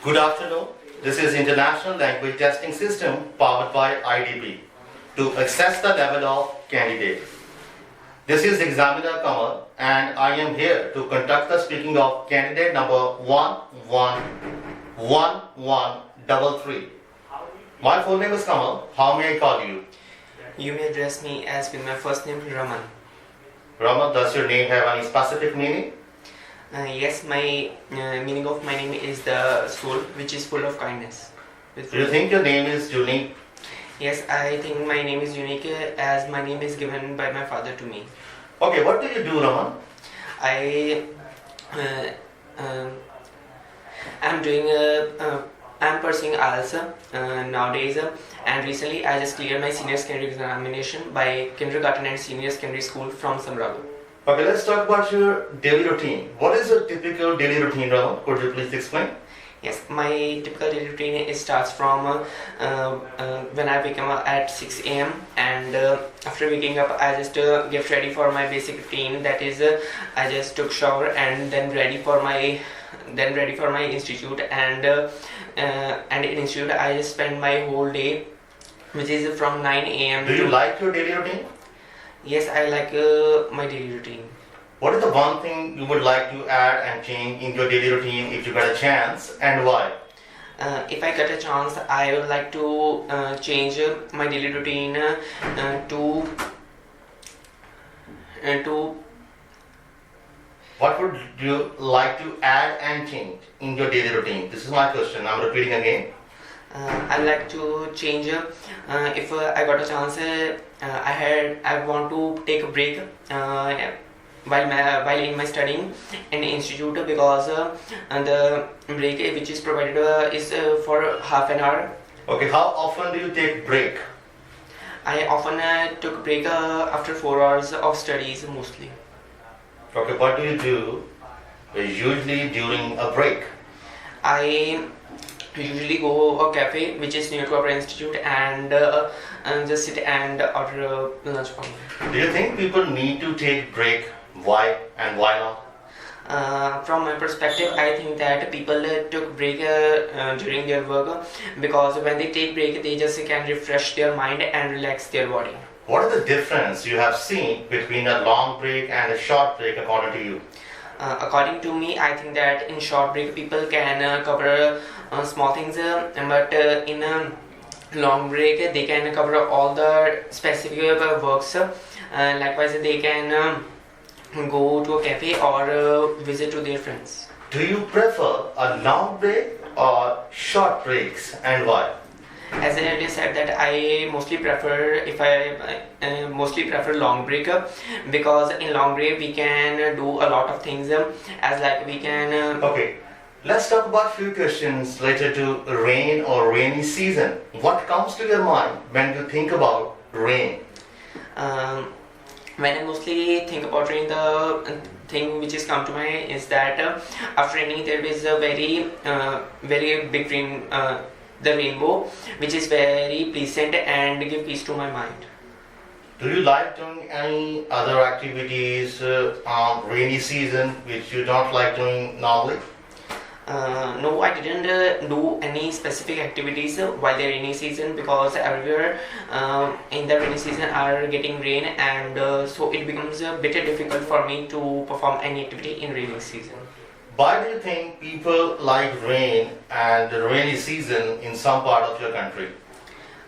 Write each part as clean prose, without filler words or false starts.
Good afternoon. This is International Language Testing System powered by IDP to assess the level of candidate. This is Examiner Kamal and I am here to conduct the speaking of candidate number 111133. My full name is Kamal. How may I call you? You may address me as with my first name, Raman. Raman, does your name have any specific meaning? Yes, my meaning of my name is the soul, which is full of kindness. Do you think your name is unique? Yes, I think my name is unique as my name is given by my father to me. Okay, what do you do, Raman? I'm pursuing IELTS nowadays, and recently I just cleared my senior secondary examination by kindergarten and senior secondary school from Samrago. Okay, let's talk about your daily routine. What is your typical daily routine, Raman? Could you please explain? Yes, my typical daily routine starts from when I wake up at 6 a.m. and after waking up I just get ready for my basic routine. That is, I just took shower and then ready for my institute, and in institute I just spend my whole day, which is from 9 a.m. Do you like your daily routine? Yes, I like my daily routine. What is the one thing you would like to add and change in your daily routine if you get a chance, and why? If I get a chance, I would like to change my daily routine to What would you like to add and change in your daily routine? This is my question. I'm repeating again. I'd like to change if I got a chance. I want to take a break while in my studying in institute, because the break which is provided is for half an hour. Okay, how often do you take break? I often took break after 4 hours of studies mostly. Okay, what do you do usually during a break? I usually go a cafe which is near to our institute and just sit and order lunch for me. Do you think people need to take break? Why and why not? From my perspective, I think that people took break during their work, because when they take break, they just can refresh their mind and relax their body. What is the difference you have seen between a long break and a short break according to you? According to me, I think that in short break people can cover small things, but in a long break they can cover all the specific works. Likewise, they can go to a cafe or visit to their friends. Do you prefer a long break or short breaks, and why? As I already said that I mostly prefer long break, because in long break we can do a lot of things, as like we can Okay, let's talk about few questions related to rain or rainy season. What comes to your mind when you think about rain? When I mostly think about rain, the thing which is come to mind is that after raining there is a very big rain, the rainbow, which is very pleasant and give peace to my mind. Do you like doing any other activities on rainy season which you don't like doing normally? No, I didn't do any specific activities while the rainy season, because everywhere in the rainy season are getting rain, and so it becomes a bit difficult for me to perform any activity in rainy season. Why do you think people like rain and the rainy season in some part of your country?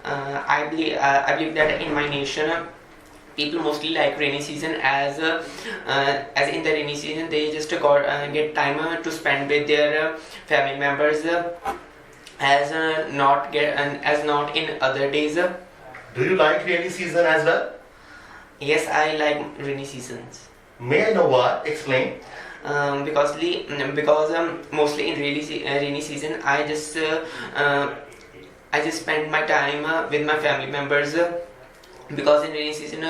I believe that in my nation people mostly like rainy season, as in the rainy season they just get time to spend with their family members, as not in other days. Do you like rainy season as well? Yes, I like rainy seasons. May I know why? Explain. Because mostly in rainy season I just spend my time with my family members, because in rainy season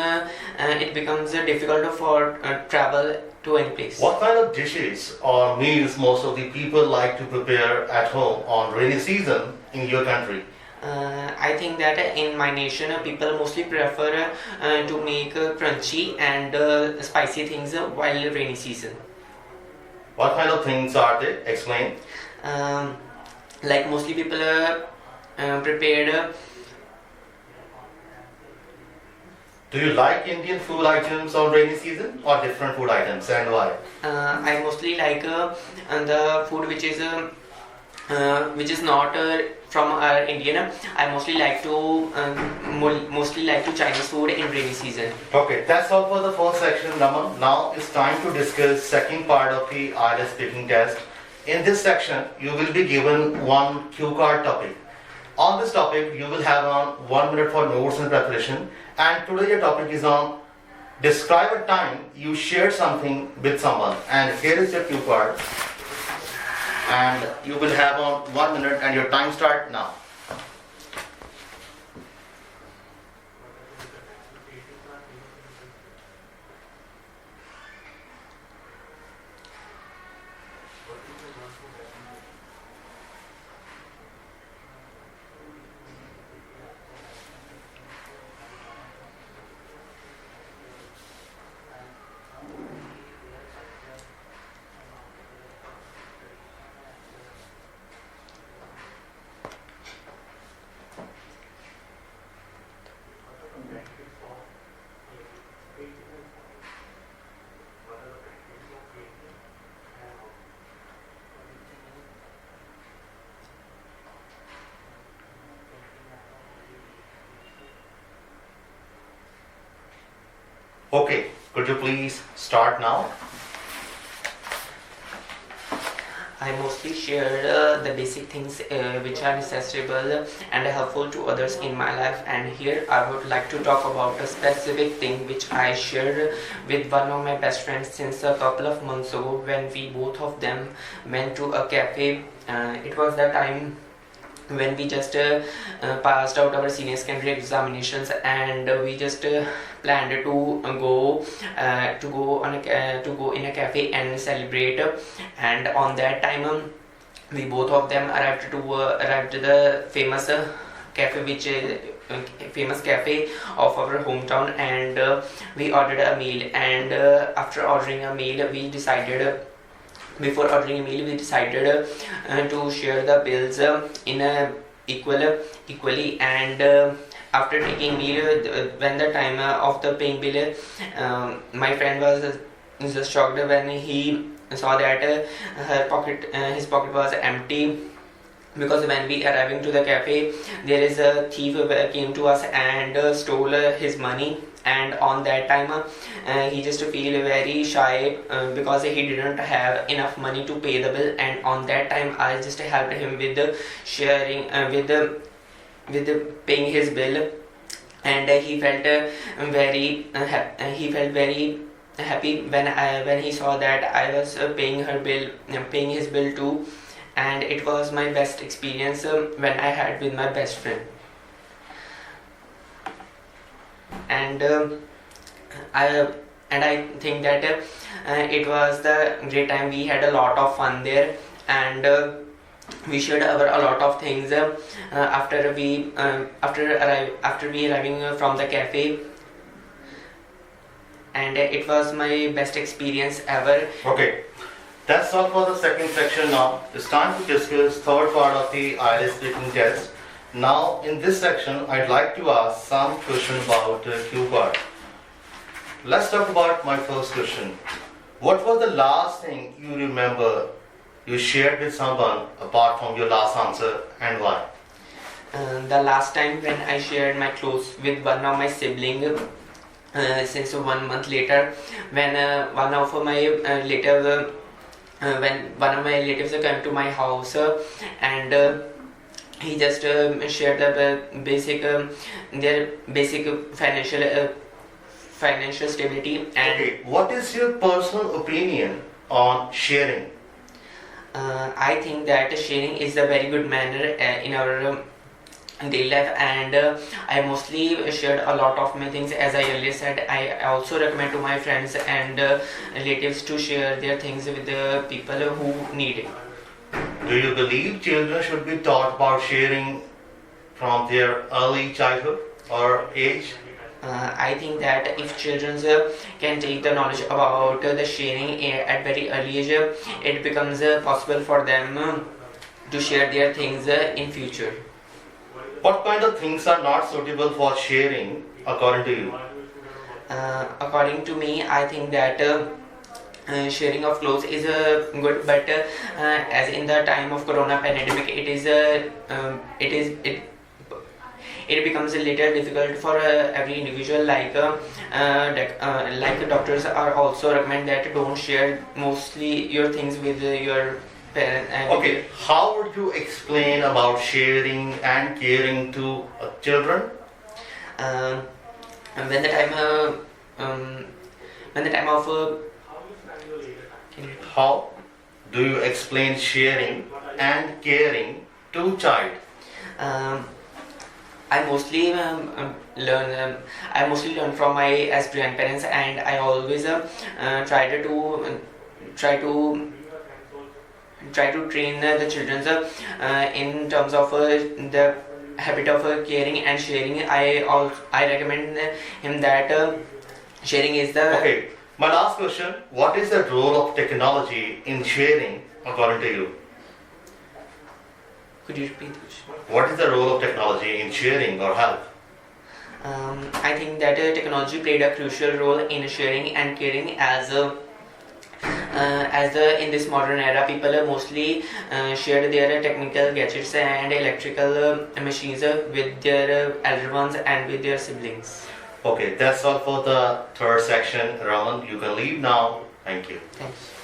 it becomes difficult for travel to any place. What kind of dishes or meals most of the people like to prepare at home on rainy season in your country? I think that in my nation people mostly prefer to make crunchy and spicy things while rainy season. What kind of things are they? Explain. like mostly people prepared. Do you like Indian food items on rainy season or different food items, and why? I mostly like the food which is not from our Indian. I mostly like to mostly like to Chinese food in rainy season. Okay, that's all for the first section, Raman. Now it's time to discuss second part of the IELTS speaking test. In this section, you will be given one cue card topic. On this topic, you will have on 1 minute for notes and preparation. And today your topic is on describe a time you shared something with someone. And here is your cue card. And you will have on 1 minute and your time start now. Okay, could you please start now? I mostly share the basic things which are necessitable and helpful to others in my life, and here I would like to talk about a specific thing which I shared with one of my best friends since a couple of months ago when we both of them went to a cafe. It was the time when we just passed out our senior secondary examinations, and we just planned to go in a cafe and celebrate. And on that time, we both of them arrived to the famous cafe, which is famous cafe of our hometown, and we ordered a meal. And after ordering a meal, we decided. Before ordering a meal, we decided to share the bills equally. And after taking meal, when the time of the paying bill, my friend was just shocked when he saw that his pocket was empty. Because when we arriving to the cafe, there is a thief came to us and stole his money. And on that time, he just feel very shy because he didn't have enough money to pay the bill. And on that time, I just helped him with the sharing with the paying his bill. And he felt very happy when he saw that I was paying his bill too. And it was my best experience when I had with my best friend. And I think that it was the great time. We had a lot of fun there, and we shared a lot of things after we arriving from the cafe. And it was my best experience ever. Okay, that's all for the second section. Now it's time to discuss third part of the IELTS speaking test. Now in this section, I'd like to ask some question about cue card. Let's talk about my first question. What was the last thing you remember you shared with someone apart from your last answer, and why? The last time when I shared my clothes with one of my siblings, since 1 month later, when one of my relatives came to my house, and he just shared the basic their basic financial stability. And Okay, what is your personal opinion on sharing? I think that sharing is a very good manner in our daily life, and I mostly shared a lot of my things. As I earlier said, I also recommend to my friends and relatives to share their things with the people who need it. Do you believe children should be taught about sharing from their early childhood or age? I think that if children can take the knowledge about the sharing at very early age, it becomes possible for them to share their things in future. What kind of things are not suitable for sharing according to you? According to me, I think that sharing of clothes is good, but as in the time of corona pandemic, it becomes a little difficult for every individual. Like the doctors are also recommend that don't share mostly your things with your parents. Okay, how would you explain about sharing and caring to children? And when the time of How do you explain sharing and caring to child? I mostly learn. I mostly learn from my as grandparents, and I always try to train the children in terms of the habit of caring and sharing. I recommend him that sharing is the. Okay, my last question, what is the role of technology in sharing according to you? Could you repeat the question? What is the role of technology in sharing or help? I think that technology played a crucial role in sharing and caring in this modern era. People mostly shared their technical gadgets and electrical machines with their elder ones and with their siblings. Okay, that's all for the third section. Raman, you can leave now. Thank you. Thanks.